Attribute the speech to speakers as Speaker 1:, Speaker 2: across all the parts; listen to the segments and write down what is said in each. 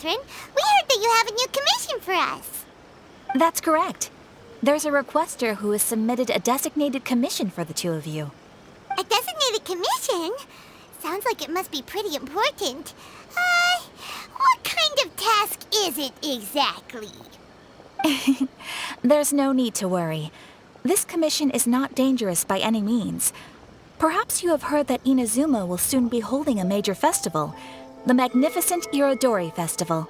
Speaker 1: Catherine. We heard that you have a new commission for us.
Speaker 2: That's correct. There's a requester who has submitted a designated commission for the two of you.
Speaker 1: A designated commission? Sounds like it must be pretty important. What kind of task is it exactly?
Speaker 2: There's no need to worry. This commission is not dangerous by any means. Perhaps you have heard that Inazuma will soon be holding a major festival, the magnificent Irodori Festival.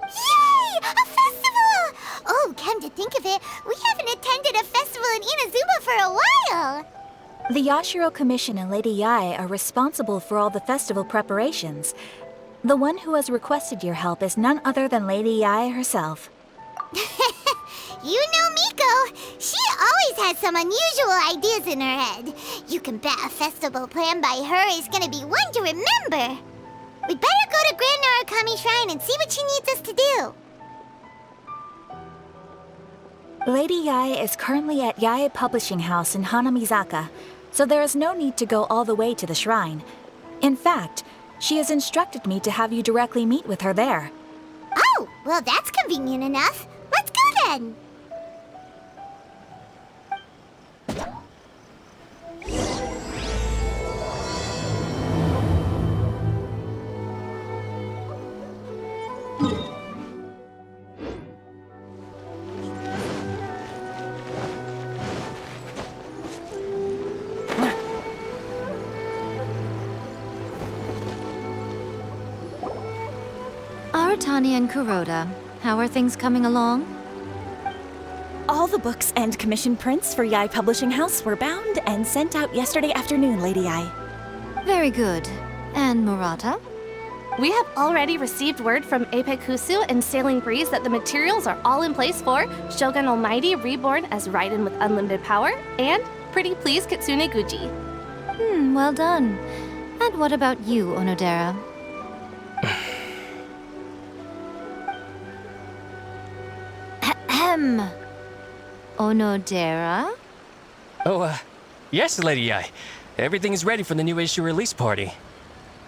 Speaker 1: Yay! A festival! Oh, come to think of it, we haven't attended a festival in Inazuma for a while.
Speaker 2: The Yashiro Commission and Lady Yae are responsible for all the festival preparations. The one who has requested your help is none other than Lady Yae herself.
Speaker 1: You know Miko. She always has some unusual ideas in her head. You can bet a festival planned by her is gonna be one to remember. We'd better go to Grand Narukami Shrine and see what she needs us to do.
Speaker 2: Lady Yae is currently at Yae Publishing House in Hanamizaka, so there is no need to go all the way to the shrine. In fact, she has instructed me to have you directly meet with her there.
Speaker 1: Oh, well that's convenient enough. Let's go then.
Speaker 3: Aratani and Kuroda, how are things coming along?
Speaker 4: All the books and commission prints for Yae Publishing House were bound and sent out yesterday afternoon, Lady Yae.
Speaker 3: Very good. And Murata?
Speaker 5: We have already received word from Apekusu and Sailing Breeze that the materials are all in place for Shogun Almighty Reborn as Raiden with Unlimited Power and Pretty Please Kitsune Guji.
Speaker 3: Well done. And what about you, Onodera? Ahem. Onodera?
Speaker 6: Oh, yes, Lady Yae. Everything is ready for the new issue release party.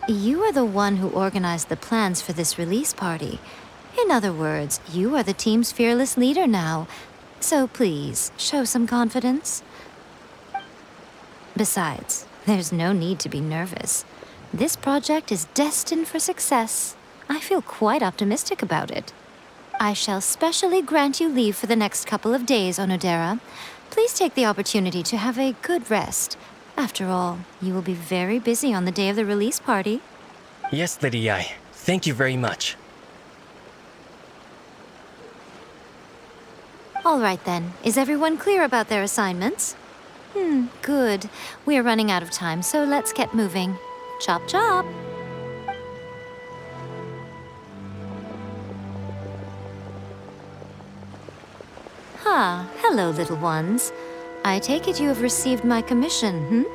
Speaker 3: You are the one who organized the plans for this release party. In other words, you are the team's fearless leader now. So please, show some confidence. Besides, there's no need to be nervous. This project is destined for success. I feel quite optimistic about it. I shall specially grant you leave for the next couple of days, Onodera. Please take the opportunity to have a good rest. After all, you will be very busy on the day of the release party.
Speaker 6: Yes, Lady Yae. Thank you very much.
Speaker 3: All right then. Is everyone clear about their assignments? Good. We are running out of time, so let's get moving. Chop chop! Hello, little ones. I take it you have received my commission,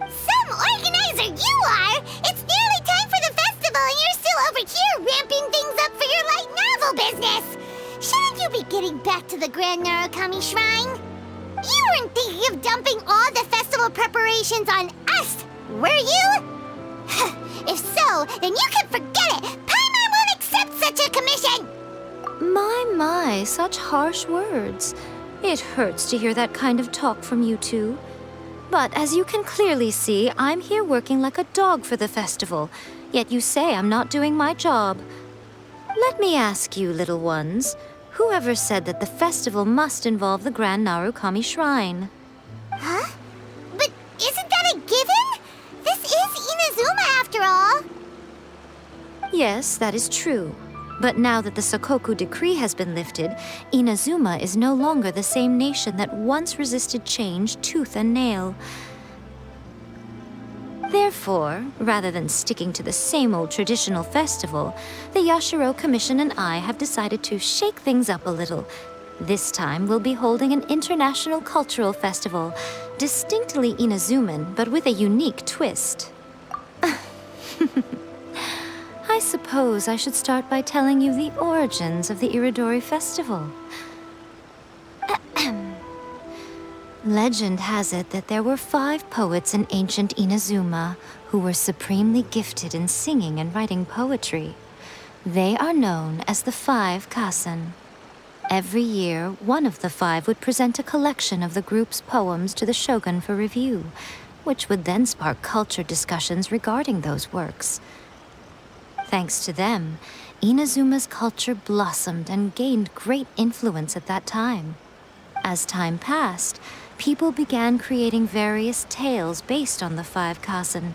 Speaker 1: Some organizer you are! It's nearly time for the festival and you're still over here ramping things up for your light novel business! Shouldn't you be getting back to the Grand Narukami Shrine? You weren't thinking of dumping all the festival preparations on us, were you? If so, then you can forget it! Paimon won't accept such a commission!
Speaker 3: My, such harsh words. It hurts to hear that kind of talk from you two. But as you can clearly see, I'm here working like a dog for the festival, yet you say I'm not doing my job. Let me ask you, little ones, whoever said that the festival must involve the Grand Narukami Shrine?
Speaker 1: Huh? But isn't that a given? This is Inazuma after all.
Speaker 3: Yes, that is true. But now that the Sokoku decree has been lifted, Inazuma is no longer the same nation that once resisted change tooth and nail. Therefore, rather than sticking to the same old traditional festival, the Yashiro Commission and I have decided to shake things up a little. This time, we'll be holding an international cultural festival, distinctly Inazuman, but with a unique twist. I suppose I should start by telling you the origins of the Irodori Festival. Legend has it that there were 5 poets in ancient Inazuma who were supremely gifted in singing and writing poetry. They are known as the 5 Kasen. Every year, one of the 5 would present a collection of the group's poems to the shogun for review, which would then spark culture discussions regarding those works. Thanks to them, Inazuma's culture blossomed and gained great influence at that time. As time passed, people began creating various tales based on the 5 Kasen.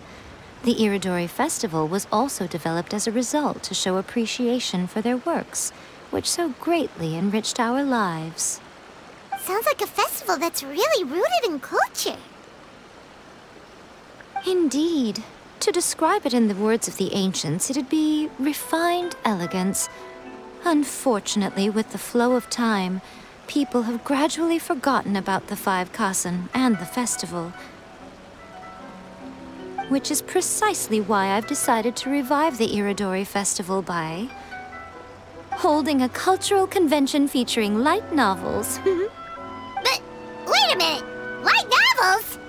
Speaker 3: The Iridori Festival was also developed as a result to show appreciation for their works, which so greatly enriched our lives.
Speaker 1: Sounds like a festival that's really rooted in culture.
Speaker 3: Indeed. To describe it in the words of the ancients, it'd be refined elegance. Unfortunately, with the flow of time, people have gradually forgotten about the 5 Kasen and the festival. Which is precisely why I've decided to revive the Iridori Festival by holding a cultural convention featuring light novels.
Speaker 1: But wait a minute! Light novels?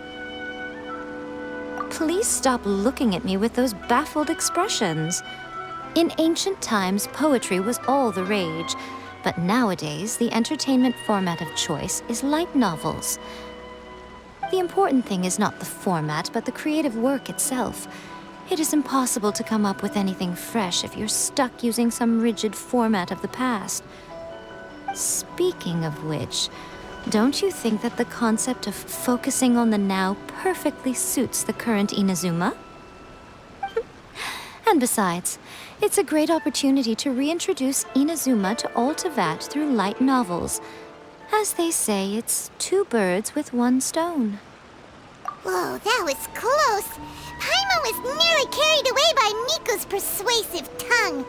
Speaker 3: Please stop looking at me with those baffled expressions. In ancient times, poetry was all the rage, but nowadays, the entertainment format of choice is light novels. The important thing is not the format, but the creative work itself. It is impossible to come up with anything fresh if you're stuck using some rigid format of the past. Speaking of which, don't you think that the concept of focusing on the now perfectly suits the current Inazuma? And besides, it's a great opportunity to reintroduce Inazuma to all Teyvat through light novels. As they say, it's 2 birds with 1 stone.
Speaker 1: Whoa, that was close. Paimon was nearly carried away by Miko's persuasive tongue.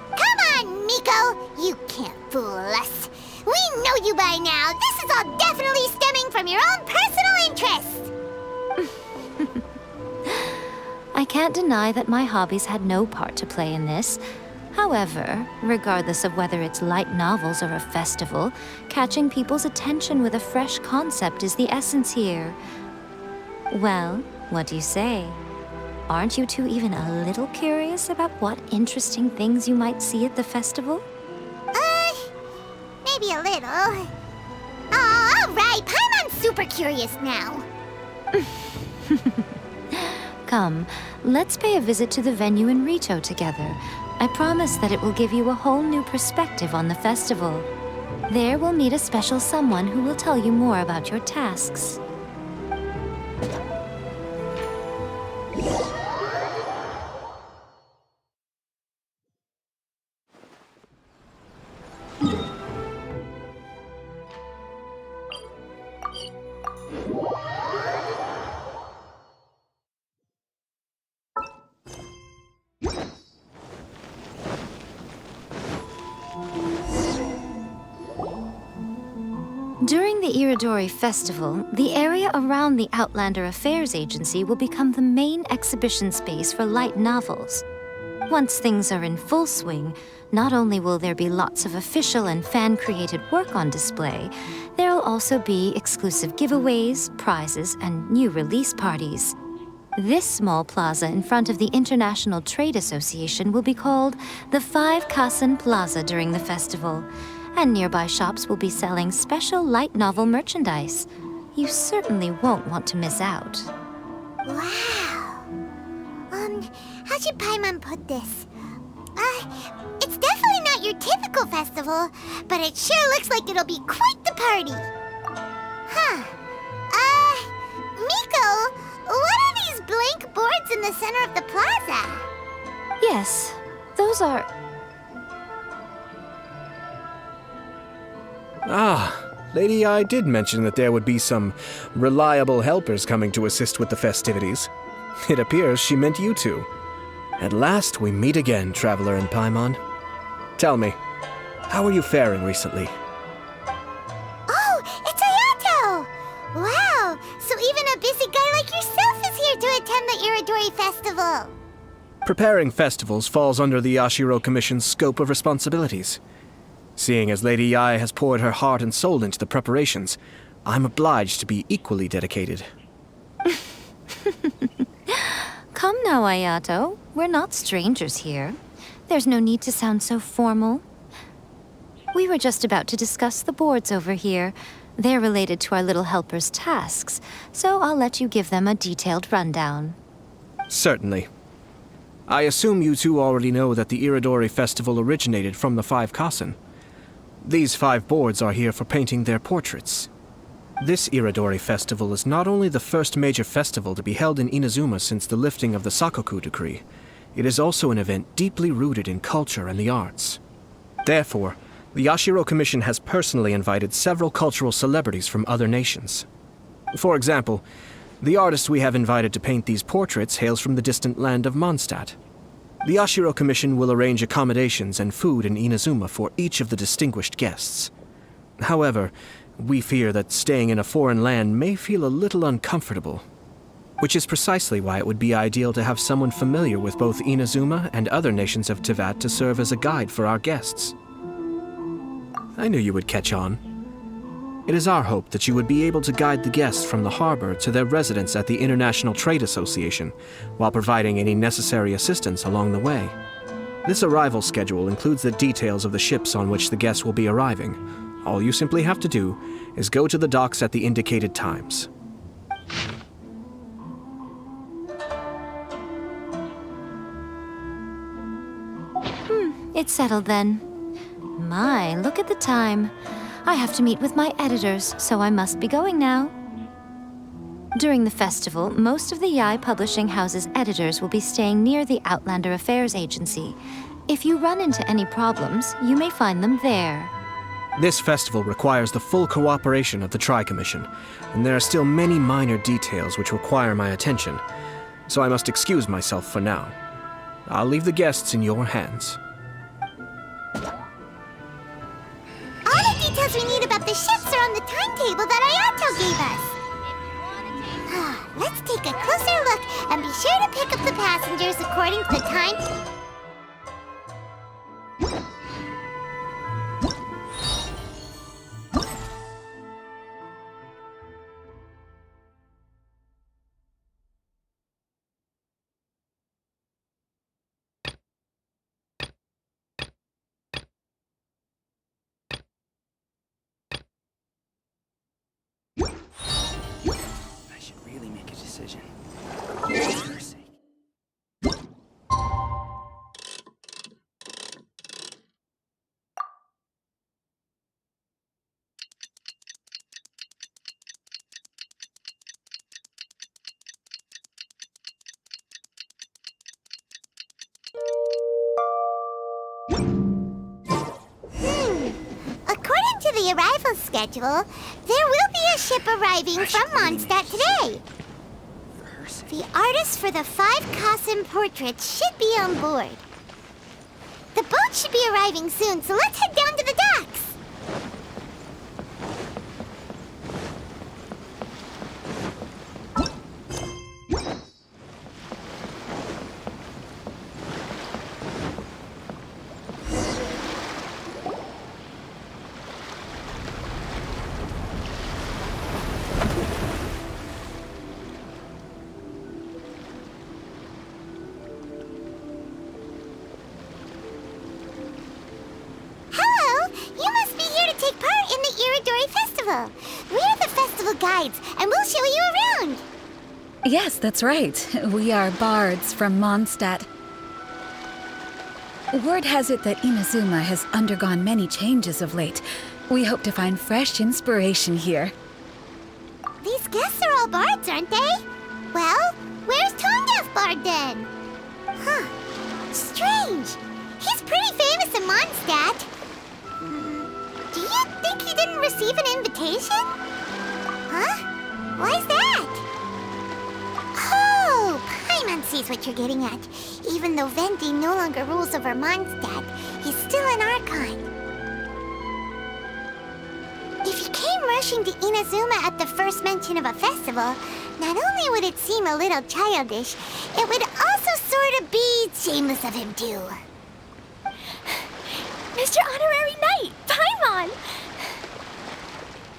Speaker 1: Come on, Miko! You can't fool us. We know you by now. This is all definitely stemming from your own personal interest.
Speaker 3: I can't deny that my hobbies had no part to play in this. However, regardless of whether it's light novels or a festival, catching people's attention with a fresh concept is the essence here. Well, what do you say? Aren't you two even a little curious about what interesting things you might see at the festival?
Speaker 1: Maybe a little. Oh, all right. Paimon's super curious now.
Speaker 3: Come, let's pay a visit to the venue in Rito together. I promise that it will give you a whole new perspective on the festival. There we'll meet a special someone who will tell you more about your tasks. During the Iridori Festival, the area around the Outlander Affairs Agency will become the main exhibition space for light novels. Once things are in full swing, not only will there be lots of official and fan-created work on display, there'll also be exclusive giveaways, prizes, and new release parties. This small plaza in front of the International Trade Association will be called the 5 Kasen Plaza during the festival, and nearby shops will be selling special light novel merchandise. You certainly won't want to miss out.
Speaker 1: Wow. How should Paimon put this? It's definitely not your typical festival, but it sure looks like it'll be quite the party. Huh. Miko, what are these blank boards in the center of the plaza?
Speaker 3: Yes, those are...
Speaker 7: Lady I did mention that there would be some reliable helpers coming to assist with the festivities. It appears she meant you two. At last we meet again, Traveler and Paimon. Tell me, how are you faring recently?
Speaker 1: Oh, it's Ayato! Wow, so even a busy guy like yourself is here to attend the Iridori Festival.
Speaker 7: Preparing festivals falls under the Yashiro Commission's scope of responsibilities. Seeing as Lady Yae has poured her heart and soul into the preparations, I'm obliged to be equally dedicated.
Speaker 3: Come now, Ayato. We're not strangers here. There's no need to sound so formal. We were just about to discuss the boards over here. They're related to our little helper's tasks, so I'll let you give them a detailed rundown.
Speaker 7: Certainly. I assume you two already know that the Iridori Festival originated from the 5 Kasen. These 5 boards are here for painting their portraits. This Iridori Festival is not only the first major festival to be held in Inazuma since the lifting of the Sakoku decree, it is also an event deeply rooted in culture and the arts. Therefore, the Yashiro Commission has personally invited several cultural celebrities from other nations. For example, the artist we have invited to paint these portraits hails from the distant land of Mondstadt. The Yashiro Commission will arrange accommodations and food in Inazuma for each of the distinguished guests. However, we fear that staying in a foreign land may feel a little uncomfortable, which is precisely why it would be ideal to have someone familiar with both Inazuma and other nations of Teyvat to serve as a guide for our guests. I knew you would catch on. It is our hope that you would be able to guide the guests from the harbor to their residence at the International Trade Association, while providing any necessary assistance along the way. This arrival schedule includes the details of the ships on which the guests will be arriving. All you simply have to do is go to the docks at the indicated times.
Speaker 3: It's settled then. My, look at the time. I have to meet with my editors, so I must be going now. During the festival, most of the Yai Publishing House's editors will be staying near the Outlander Affairs Agency. If you run into any problems, you may find them there.
Speaker 7: This festival requires the full cooperation of the Tri-Commission, and there are still many minor details which require my attention, so I must excuse myself for now. I'll leave the guests in your hands.
Speaker 1: All the details we need about the ships are on the timetable that Ayato gave us. Let's take a closer look and be sure to pick up the passengers according to the time.
Speaker 8: I should really make a decision. For her sake.
Speaker 1: According to the arrival schedule, there will be a ship arriving from Mondstadt today.
Speaker 8: For her sake.
Speaker 1: The artists for the 5 Kasen portraits should be on board. The boat should be arriving soon, so let's head down to the docks. Hello! You must be here to take part in the Iridori Festival. We're the festival guides, and we'll show you around.
Speaker 9: Yes, that's right. We are bards from Mondstadt. Word has it that Inazuma has undergone many changes of late. We hope to find fresh inspiration here.
Speaker 1: These guests are all bards, aren't they? Well, where's Tongaf Bard then? Huh. Strange. He's pretty famous in Mondstadt. Do you think he didn't receive an invitation? Huh? Why's that? Oh, Paimon sees what you're getting at. Even though Venti no longer rules over Mondstadt, he's still an Archon. If he came rushing to Inazuma at the first mention of a festival, not only would it seem a little childish, it would also sort of be shameless of him too.
Speaker 4: Mr. Honorary Knight, Paimon!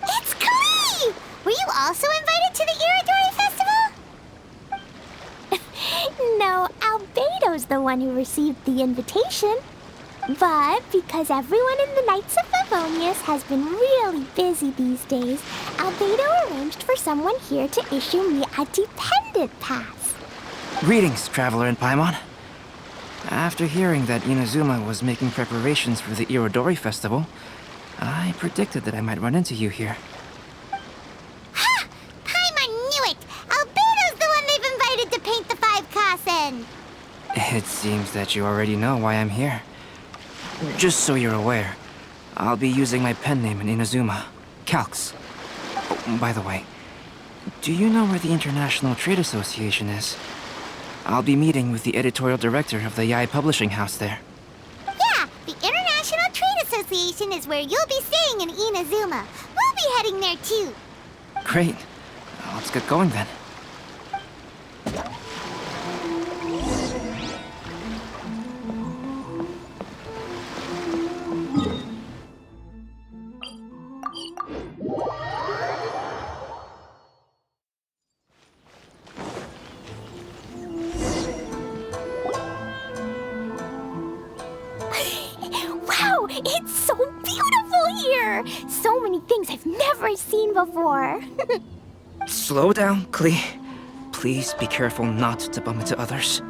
Speaker 1: It's Klee! Were you also invited to the Iridori Festival?
Speaker 4: No, Albedo's
Speaker 1: the one who received the invitation. But because everyone in the Knights of Favonius has been really busy these days, Albedo arranged for someone here to issue me a dependent pass.
Speaker 8: Greetings, Traveler in Paimon. After hearing that Inazuma was making preparations for the Irodori Festival, I predicted that I might run into you here.
Speaker 1: Ha! Paimon knew it! Albedo's the one they've invited to paint the 5 Kasen!
Speaker 8: It seems that you already know why I'm here. Just so you're aware, I'll be using my pen name in Inazuma, Calx. Oh, by the way, do you know where the International Trade Association is? I'll be meeting with the editorial director of the Yae Publishing House there.
Speaker 1: Yeah, the International Trade Association is where you'll be staying in Inazuma. We'll be heading there too.
Speaker 8: Great. Let's get going then.
Speaker 1: Wow, it's so beautiful here! So many things I've never seen before.
Speaker 8: Slow down, Klee. Please be careful not to bump into others.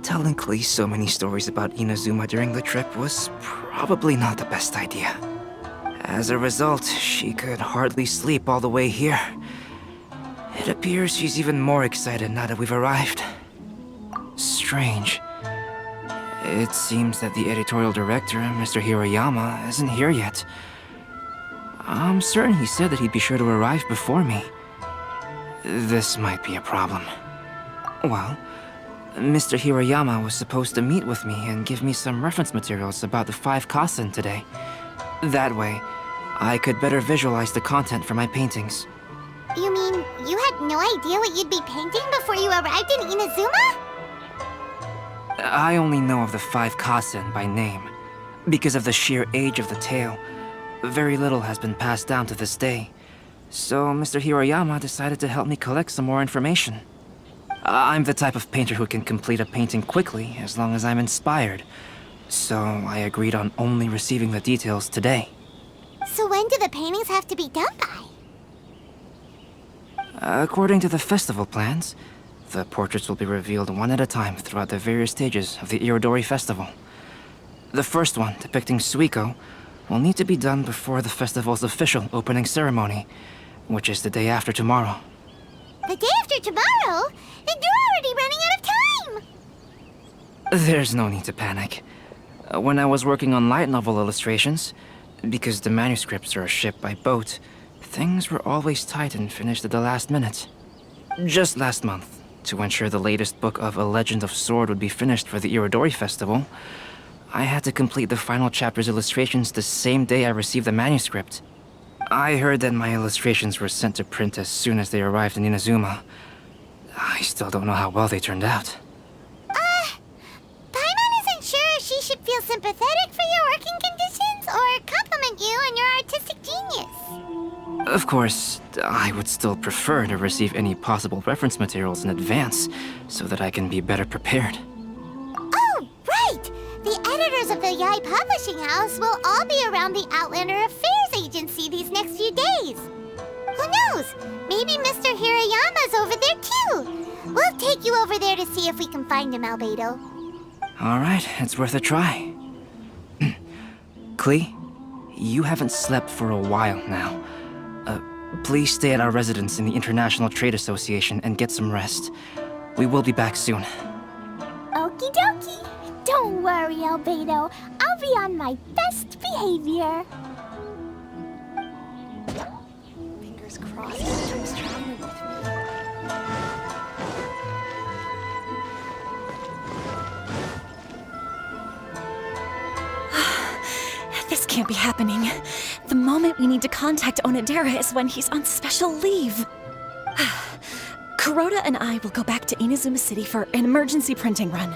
Speaker 8: Telling Klee so many stories about Inazuma during the trip was probably not the best idea. As a result, she could hardly sleep all the way here. It appears she's even more excited now that we've arrived. Strange. It seems that the editorial director, Mr. Hiroyama, isn't here yet. I'm certain he said that he'd be sure to arrive before me. This might be a problem. Well, Mr. Hiroyama was supposed to meet with me and give me some reference materials about the 5 Kasen today. That way, I could better visualize the content for my paintings.
Speaker 1: You mean you had no idea what you'd be painting before you arrived in Inazuma?
Speaker 8: I only know of the 5 Kasen by name. Because of the sheer age of the tale, very little has been passed down to this day. So Mr. Hiroyama decided to help me collect some more information. I'm the type of painter who can complete a painting quickly as long as I'm inspired. So I agreed on only receiving the details today.
Speaker 1: So when do the paintings have to be done by?
Speaker 8: According to the festival plans, the portraits will be revealed one at a time throughout the various stages of the Irodori Festival. The first one, depicting Suikou, will need to be done before the festival's official opening ceremony, which is the day after tomorrow.
Speaker 1: The day after tomorrow? Then you're already running out of time!
Speaker 8: There's no need to panic. When I was working on light novel illustrations, because the manuscripts are shipped by boat, things were always tight and finished at the last minute. Just last month, to ensure the latest book of A Legend of Sword would be finished for the Irodori Festival, I had to complete the final chapter's illustrations the same day I received the manuscript. I heard that my illustrations were sent to print as soon as they arrived in Inazuma. I still don't know how well they turned out.
Speaker 1: Paimon isn't sure if she should feel sympathetic for your working conditions or compliment you on your artistic genius.
Speaker 8: Of course, I would still prefer to receive any possible reference materials in advance so that I can be better prepared.
Speaker 1: Oh, right! The editors of the Yae Publishing House will all be around the Outlander Affairs Agency these next few days. Who knows? Maybe Mr. Hiroyama's over there too. We'll take you over there to see if we can find him, Albedo.
Speaker 8: All right, it's worth a try. Klee, you haven't slept for a while now. Please stay at our residence in the International Trade Association and get some rest. We will be back soon.
Speaker 1: Okie dokie. Don't worry, Albedo. I'll be on my best behavior.
Speaker 5: Fingers crossed he comes traveling with me.
Speaker 4: This can't be happening. The moment we need to contact Onodera is when he's on special leave. Kuroda and I will go back to Inazuma City for an emergency printing run.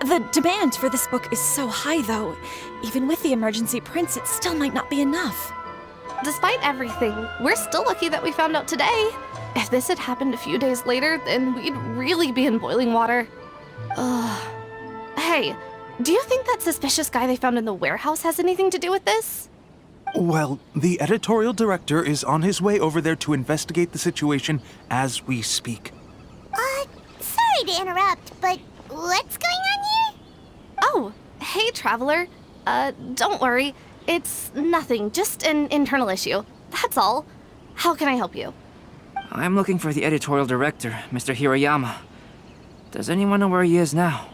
Speaker 4: The demand for this book is so high, though. Even with the emergency prints, it still might not be enough.
Speaker 5: Despite everything, we're still lucky that we found out today. If this had happened a few days later, then we'd really be in boiling water. Ugh. Hey, do you think that suspicious guy they found in the warehouse has anything to do with this?
Speaker 10: Well, the editorial director is on his way over there to investigate the situation as we speak.
Speaker 1: Sorry to interrupt, but what's going on here?
Speaker 5: Oh, hey, Traveler. Don't worry. It's nothing, just an internal issue. That's all. How can I help you?
Speaker 8: I'm looking for the editorial director, Mr. Hirayama. Does anyone know where he is now?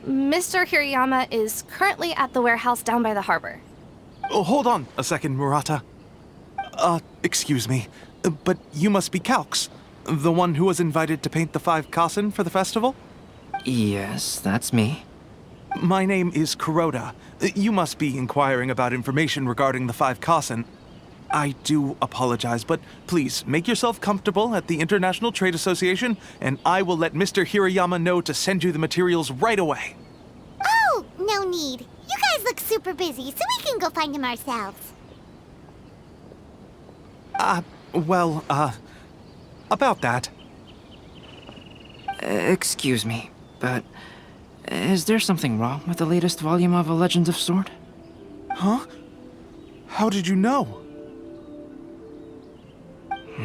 Speaker 5: Mr. Hirayama is currently at the warehouse down by the harbor.
Speaker 10: Oh, hold on a second, Murata. Excuse me, but you must be Calx, the one who was invited to paint the 5 kasen for the festival?
Speaker 8: Yes, that's me.
Speaker 10: My name is Kuroda. You must be inquiring about information regarding the 5 kasen. I do apologize, but please make yourself comfortable at the International Trade Association, and I will let Mr. Hirayama know to send you the materials right away.
Speaker 1: Oh, no need. You guys look super busy, so we can go find him ourselves.
Speaker 10: About that.
Speaker 8: Excuse me, but is there something wrong with the latest volume of A Legend of Sword?
Speaker 10: Huh? How did you know?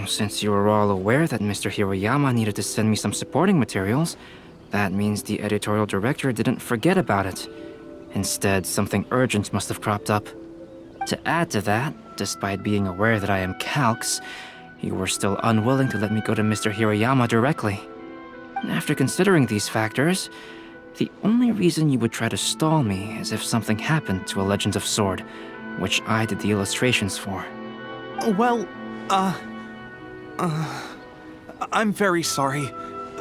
Speaker 8: Since you were all aware that Mr. Hirayama needed to send me some supporting materials, that means the editorial director didn't forget about it. Instead, something urgent must have cropped up. To add to that, despite being aware that I am Calx, you were still unwilling to let me go to Mr. Hirayama directly. After considering these factors, the only reason you would try to stall me is if something happened to A Legend of Sword, which I did the illustrations for.
Speaker 10: Well, I'm very sorry.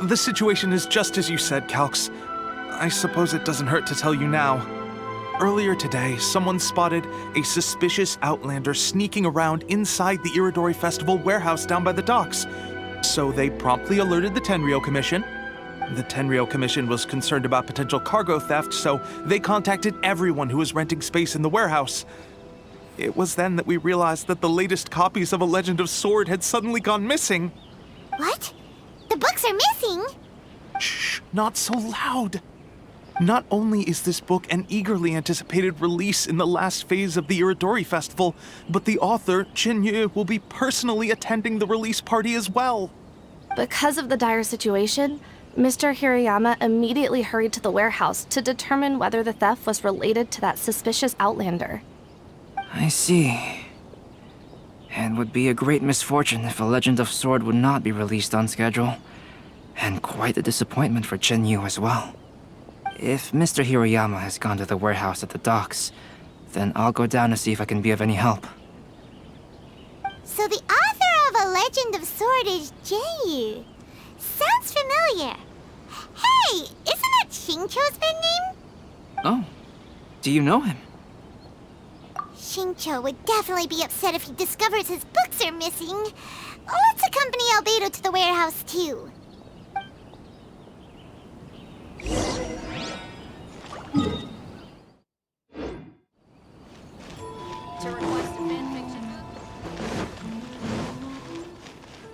Speaker 10: The situation is just as you said, Calx. I suppose it doesn't hurt to tell you now. Earlier today, someone spotted a suspicious outlander sneaking around inside the Iridori Festival warehouse down by the docks. So they promptly alerted the Tenryou Commission. The Tenryou Commission was concerned about potential cargo theft, so they contacted everyone who was renting space in the warehouse. It was then that we realized that the latest copies of A Legend of Sword had suddenly gone missing.
Speaker 1: What? The books are missing?
Speaker 10: Shh, not so loud. Not only is this book an eagerly anticipated release in the last phase of the Iridori Festival, but the author, Chenyu, will be personally attending the release party as well.
Speaker 5: Because of the dire situation, Mr. Hirayama immediately hurried to the warehouse to determine whether the theft was related to that suspicious outlander.
Speaker 8: I see. It would be a great misfortune if A Legend of Sword would not be released on schedule. And quite a disappointment for Chenyu as well. If Mr. Hirayama has gone to the warehouse at the docks, then I'll go down to see if I can be of any help.
Speaker 1: So the author of A Legend of Sword is Jayu. Sounds familiar. Hey, isn't that Xingqiu's pen name?
Speaker 8: Oh, do you know him?
Speaker 1: Xingqiu would definitely be upset if he discovers his books are missing. Let's accompany Albedo to the warehouse, too.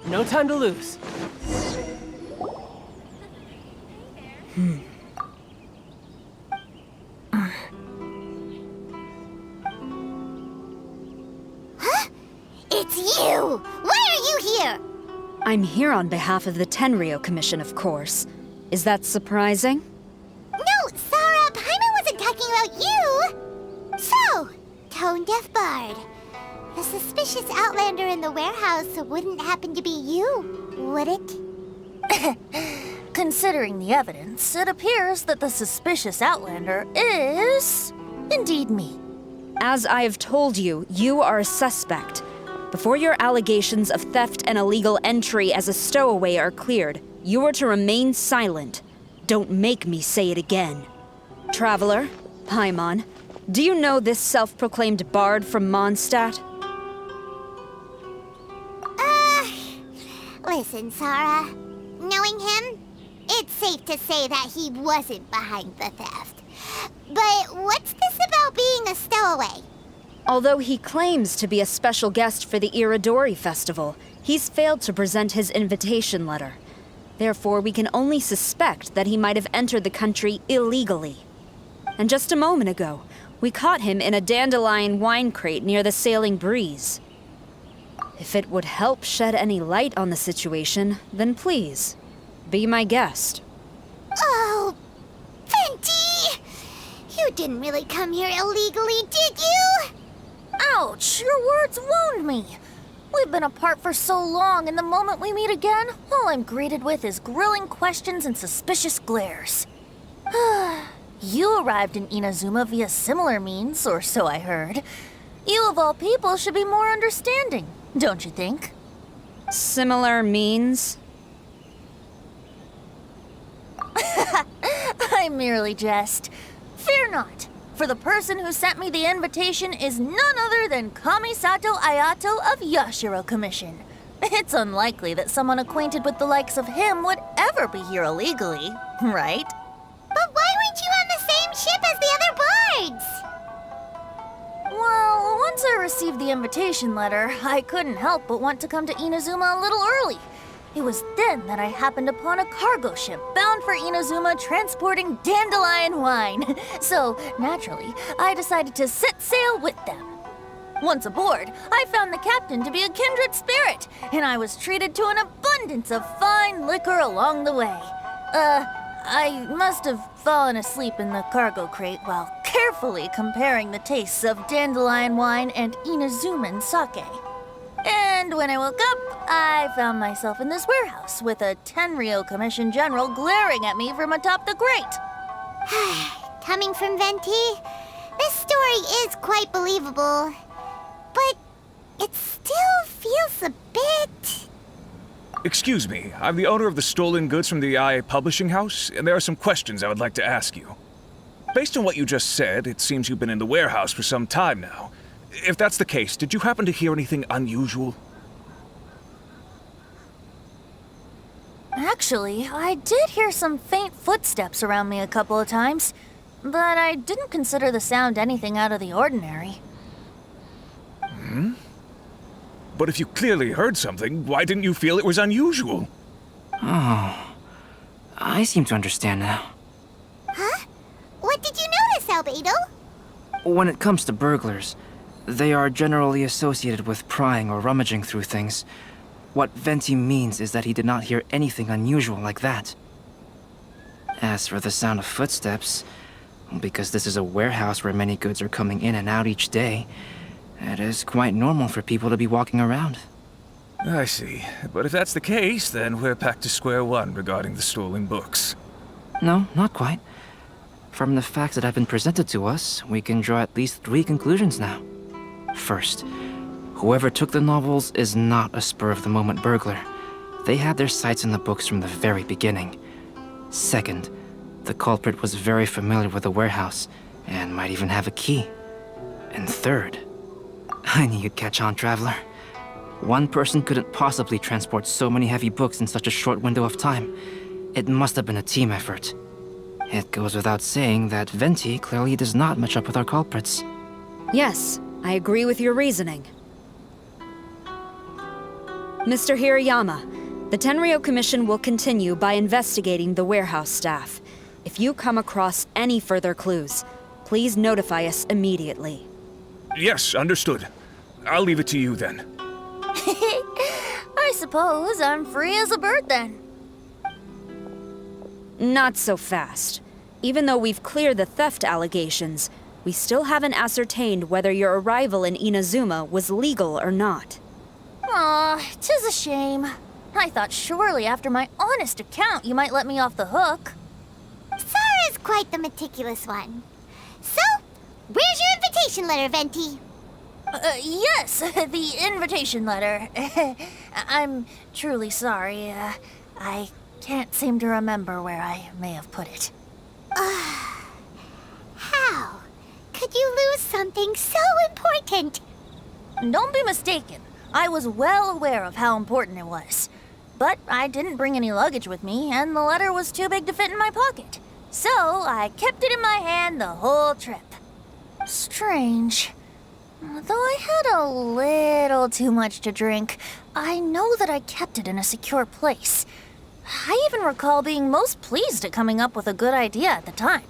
Speaker 11: No time to lose.
Speaker 1: Huh? It's you! Why are you here?
Speaker 12: I'm here on behalf of the Tenryou Commission, of course. Is that surprising?
Speaker 1: No, Sarah, Paimon wasn't talking about you! So, Tone-Deaf Bard. The suspicious outlander in the warehouse wouldn't happen to be you, would it?
Speaker 13: Considering the evidence, it appears that the suspicious outlander is indeed me.
Speaker 12: As I have told you, you are a suspect. Before your allegations of theft and illegal entry as a stowaway are cleared, you are to remain silent. Don't make me say it again. Traveler, Paimon, do you know this self-proclaimed bard from Mondstadt?
Speaker 1: Listen, Sarah. Knowing him, it's safe to say that he wasn't behind the theft. But what's this about being a stowaway?
Speaker 12: Although he claims to be a special guest for the Iridori Festival, he's failed to present his invitation letter. Therefore, we can only suspect that he might have entered the country illegally. And just a moment ago, we caught him in a dandelion wine crate near the Sailing Breeze. If it would help shed any light on the situation, then please, be my guest.
Speaker 1: Oh, Venti! You didn't really come here illegally, did you?
Speaker 13: Ouch! Your words wound me. We've been apart for so long, and the moment we meet again, all I'm greeted with is grilling questions and suspicious glares. You arrived in Inazuma via similar means, or so I heard. You of all people should be more understanding, don't you think?
Speaker 12: Similar means?
Speaker 13: I merely jest. Fear not, for the person who sent me the invitation is none other than Kamisato Ayato of Yashiro Commission. It's unlikely that someone acquainted with the likes of him would ever be here illegally, right?
Speaker 1: But why weren't you on the same ship as the other bards?
Speaker 13: Well, once I received the invitation letter, I couldn't help but want to come to Inazuma a little early. It was then that I happened upon a cargo ship bound for Inazuma transporting dandelion wine. So, naturally, I decided to set sail with them. Once aboard, I found the captain to be a kindred spirit, and I was treated to an abundance of fine liquor along the way. I must have fallen asleep in the cargo crate while carefully comparing the tastes of dandelion wine and Inazuman sake. And when I woke up, I found myself in this warehouse with a Tenryo Commission General glaring at me from atop the grate.
Speaker 1: Coming from Venti, this story is quite believable. But it still feels a bit...
Speaker 14: Excuse me, I'm the owner of the stolen goods from the IA Publishing House, and there are some questions I would like to ask you. Based on what you just said, it seems you've been in the warehouse for some time now. If that's the case, did you happen to hear anything unusual?
Speaker 13: Actually, I did hear some faint footsteps around me a couple of times, but I didn't consider the sound anything out of the ordinary.
Speaker 14: But if you clearly heard something, why didn't you feel it was unusual?
Speaker 8: Oh, I seem to understand now.
Speaker 1: Huh? What did you notice, Albedo?
Speaker 8: When it comes to burglars, they are generally associated with prying or rummaging through things. What Venti means is that he did not hear anything unusual like that. As for the sound of footsteps, because this is a warehouse where many goods are coming in and out each day, it is quite normal for people to be walking around.
Speaker 14: I see. But if that's the case, then we're back to square one regarding the stolen books.
Speaker 8: No, not quite. From the facts that have been presented to us, we can draw at least 3 conclusions now. First, whoever took the novels is not a spur-of-the-moment burglar. They had their sights on the books from the very beginning. Second, the culprit was very familiar with the warehouse, and might even have a key. And third, I knew you'd catch on, Traveler. One person couldn't possibly transport so many heavy books in such a short window of time. It must have been a team effort. It goes without saying that Venti clearly does not match up with our culprits.
Speaker 12: Yes, I agree with your reasoning. Mr. Hirayama, the Tenryo Commission will continue by investigating the warehouse staff. If you come across any further clues, please notify us immediately.
Speaker 14: Yes, understood. I'll leave it to you then.
Speaker 13: I suppose I'm free as a bird then.
Speaker 12: Not so fast. Even though we've cleared the theft allegations, we still haven't ascertained whether your arrival in Inazuma was legal or not.
Speaker 13: Aw, 'tis a shame. I thought surely after my honest account you might let me off the hook.
Speaker 1: Sara's quite the meticulous one. So, where's your invitation letter, Venti?
Speaker 13: Yes, the invitation letter. I'm truly sorry. I can't seem to remember where I may have put it.
Speaker 1: How could you lose something so important?
Speaker 13: Don't be mistaken. I was well aware of how important it was. But I didn't bring any luggage with me, and the letter was too big to fit in my pocket. So I kept it in my hand the whole trip. Strange. Though I had a little too much to drink, I know that I kept it in a secure place. I even recall being most pleased at coming up with a good idea at the time.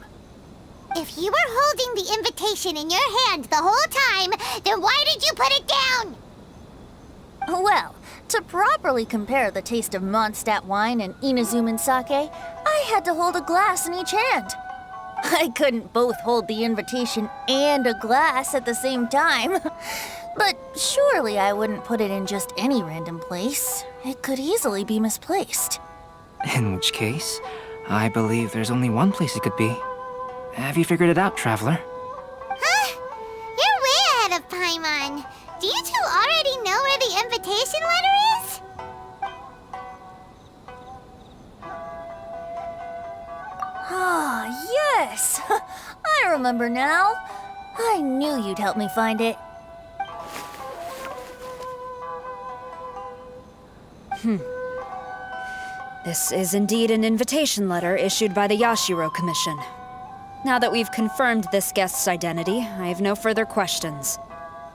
Speaker 1: If you were holding the invitation in your hand the whole time, then why did you put it down?
Speaker 13: Well, to properly compare the taste of Mondstadt wine and Inazuman sake, I had to hold a glass in each hand. I couldn't both hold the invitation and a glass at the same time. But surely I wouldn't put it in just any random place. It could easily be misplaced.
Speaker 8: In which case, I believe there's only one place it could be. Have you figured it out, Traveler?
Speaker 1: Huh? You're way ahead of Paimon. Do you two already know where the invitation letter is?
Speaker 13: Ah, yes! I remember now. I knew you'd help me find it.
Speaker 12: This is indeed an invitation letter issued by the Yashiro Commission. Now that we've confirmed this guest's identity, I have no further questions.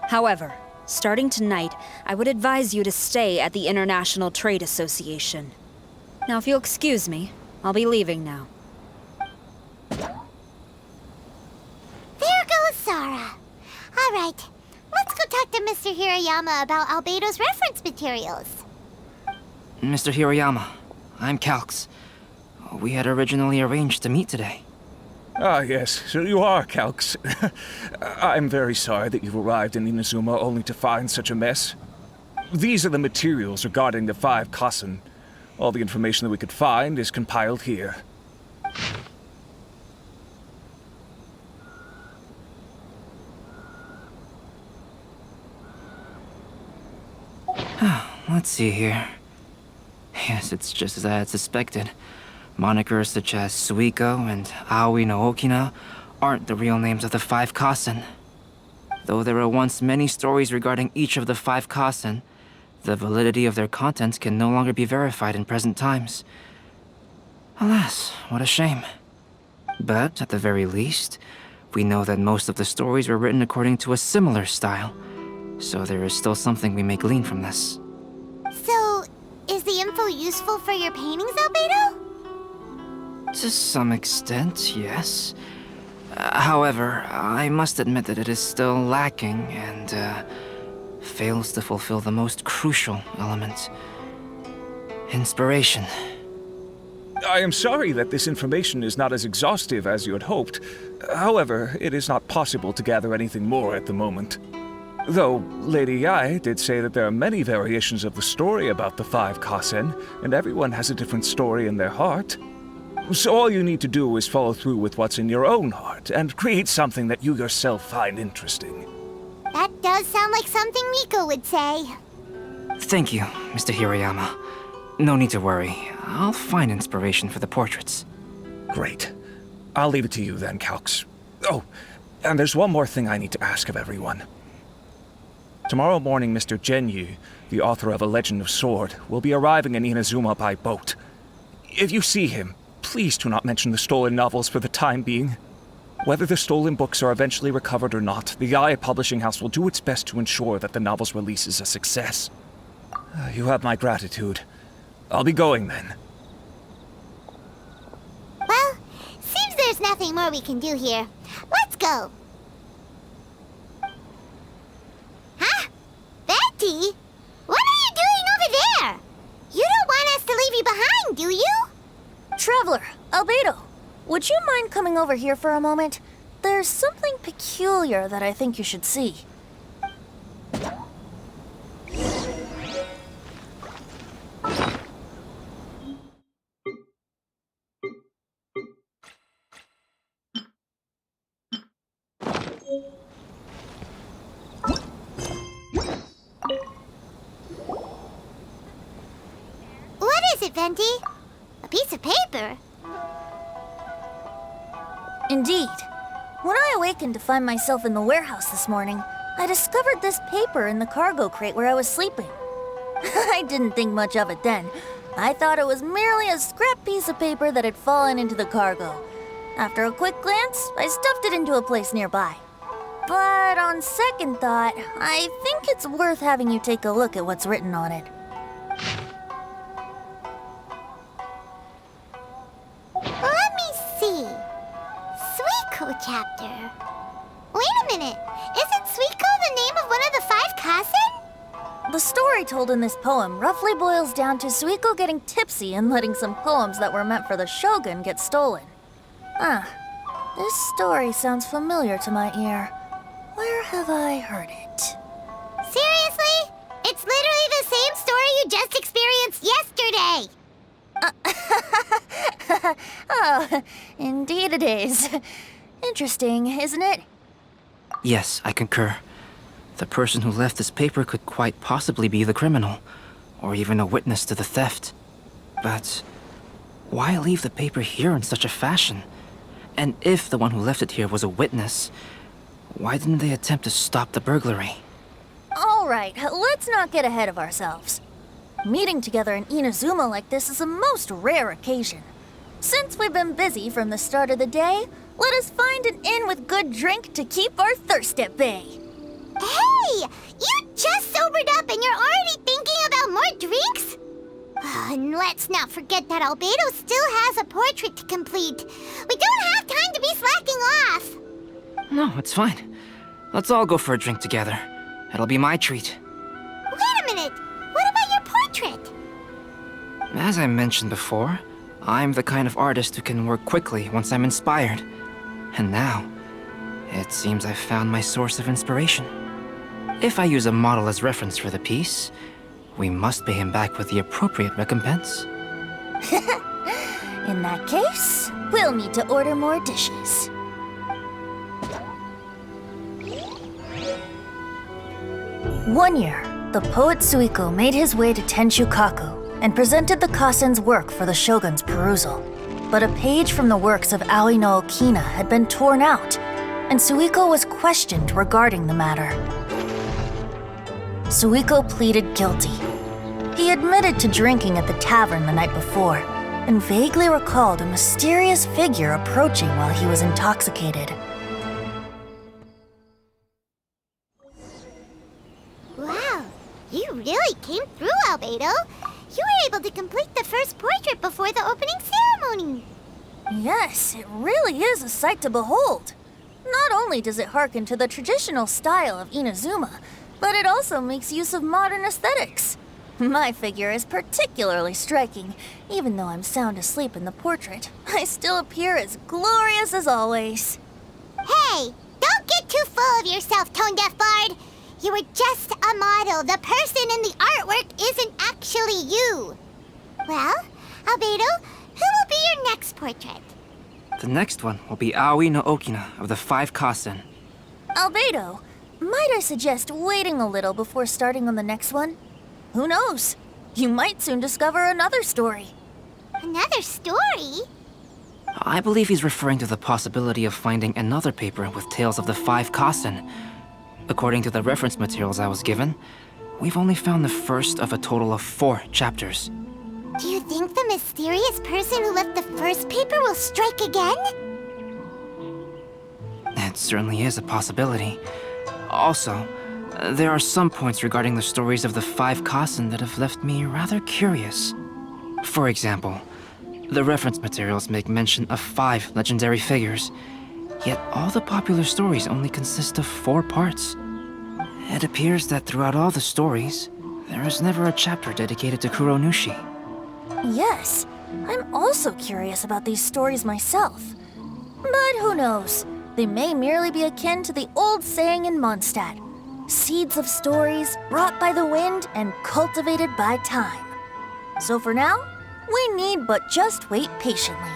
Speaker 12: However, starting tonight, I would advise you to stay at the International Trade Association. Now, if you'll excuse me, I'll be leaving now.
Speaker 1: There goes Sara. All right, let's go talk to Mr. Hirayama about Albedo's reference materials.
Speaker 8: Mr. Hiroyama, I'm Calx. We had originally arranged to meet today.
Speaker 14: Ah, yes, so you are Calx. I'm very sorry that you've arrived in Inazuma only to find such a mess. These are the materials regarding the 5 Kassen. All the information that we could find is compiled here.
Speaker 8: Let's see here. Yes, it's just as I had suspected. Monikers such as Suikou and Aoi no Okina aren't the real names of the 5 Kassen. Though there were once many stories regarding each of the 5 Kassen, the validity of their contents can no longer be verified in present times. Alas, what a shame. But, at the very least, we know that most of the stories were written according to a similar style, so there is still something we may glean from this.
Speaker 1: So, is the info useful for your paintings, Albedo?
Speaker 8: To some extent, yes. However, I must admit that it is still lacking and fails to fulfill the most crucial element. Inspiration.
Speaker 14: I am sorry that this information is not as exhaustive as you had hoped. However, it is not possible to gather anything more at the moment. Though, Lady Yae did say that there are many variations of the story about the 5 Kassen, and everyone has a different story in their heart. So all you need to do is follow through with what's in your own heart, and create something that you yourself find interesting.
Speaker 1: That does sound like something Miko would say.
Speaker 8: Thank you, Mr. Hiroyama. No need to worry. I'll find inspiration for the portraits.
Speaker 14: Great. I'll leave it to you then, Calx. Oh, and there's one more thing I need to ask of everyone. Tomorrow morning, Mr. Genyu, the author of A Legend of Sword, will be arriving in Inazuma by boat. If you see him, please do not mention the stolen novels for the time being. Whether the stolen books are eventually recovered or not, the Yae Publishing House will do its best to ensure that the novel's release is a success. You have my gratitude. I'll be going then.
Speaker 1: Well, seems there's nothing more we can do here. Let's go. Huh? Betty? What are you doing over there? You don't want us to leave you behind, do you?
Speaker 13: Traveler, Albedo, would you mind coming over here for a moment? There's something peculiar that I think you should see.
Speaker 1: What is it, Venti? A piece of paper?
Speaker 13: Indeed. When I awakened to find myself in the warehouse this morning, I discovered this paper in the cargo crate where I was sleeping. I didn't think much of it then. I thought it was merely a scrap piece of paper that had fallen into the cargo. After a quick glance, I stuffed it into a place nearby. But on second thought, I think it's worth having you take a look at what's written on it.
Speaker 1: Let me see. Suikou chapter. Wait a minute. Isn't Suikou the name of one of the 5 Kasen?
Speaker 13: The story told in this poem roughly boils down to Suikou getting tipsy and letting some poems that were meant for the shogun get stolen. This story sounds familiar to my ear. Where have I heard it?
Speaker 1: Seriously? It's literally the same story you just experienced yesterday!
Speaker 13: Oh, indeed it is. Interesting, isn't it?
Speaker 8: Yes, I concur. The person who left this paper could quite possibly be the criminal, or even a witness to the theft. But why leave the paper here in such a fashion? And if the one who left it here was a witness, why didn't they attempt to stop the burglary?
Speaker 13: All right, let's not get ahead of ourselves. Meeting together in Inazuma like this is a most rare occasion. Since we've been busy from the start of the day, let us find an inn with good drink to keep our thirst at bay.
Speaker 1: Hey! You just sobered up and you're already thinking about more drinks? And let's not forget that Albedo still has a portrait to complete. We don't have time to be slacking off.
Speaker 8: No, it's fine. Let's all go for a drink together. It'll be my treat.
Speaker 1: Wait a minute. What about your portrait?
Speaker 8: As I mentioned before, I'm the kind of artist who can work quickly once I'm inspired. And now, it seems I've found my source of inspiration. If I use a model as reference for the piece, we must pay him back with the appropriate recompense.
Speaker 13: In that case, we'll need to order more dishes. One year, the poet Suikou made his way to Tenshukaku and presented the Kasen's work for the shogun's perusal. But a page from the works of Aoi no Okina had been torn out, and Suikou was questioned regarding the matter. Suikou pleaded guilty. He admitted to drinking at the tavern the night before, and vaguely recalled a mysterious figure approaching while he was intoxicated.
Speaker 1: Wow, you really came through, Albedo. You were able to complete the first portrait before the opening ceremony.
Speaker 13: Yes, it really is a sight to behold. Not only does it harken to the traditional style of Inazuma, but it also makes use of modern aesthetics. My figure is particularly striking. Even though I'm sound asleep in the portrait, I still appear as glorious as always.
Speaker 1: Hey, don't get too full of yourself, Tone-Deaf Bard. You were just a model. The person in the artwork isn't actually you. Well, Albedo, who will be your next portrait?
Speaker 8: The next one will be Aoi no Okina of the 5 Kasen.
Speaker 13: Albedo, might I suggest waiting a little before starting on the next one? Who knows? You might soon discover another story.
Speaker 1: Another story?
Speaker 8: I believe he's referring to the possibility of finding another paper with tales of the 5 Kasen. According to the reference materials I was given, we've only found the first of a total of 4 chapters.
Speaker 1: Do you think the mysterious person who left the first paper will strike again?
Speaker 8: It certainly is a possibility. Also, there are some points regarding the stories of the 5 Kasen that have left me rather curious. For example, the reference materials make mention of 5 legendary figures, yet all the popular stories only consist of 4 parts. It appears that throughout all the stories, there is never a chapter dedicated to Kuronushi.
Speaker 13: Yes, I'm also curious about these stories myself. But who knows? They may merely be akin to the old saying in Mondstadt, seeds of stories brought by the wind and cultivated by time. So for now, we need but just wait patiently.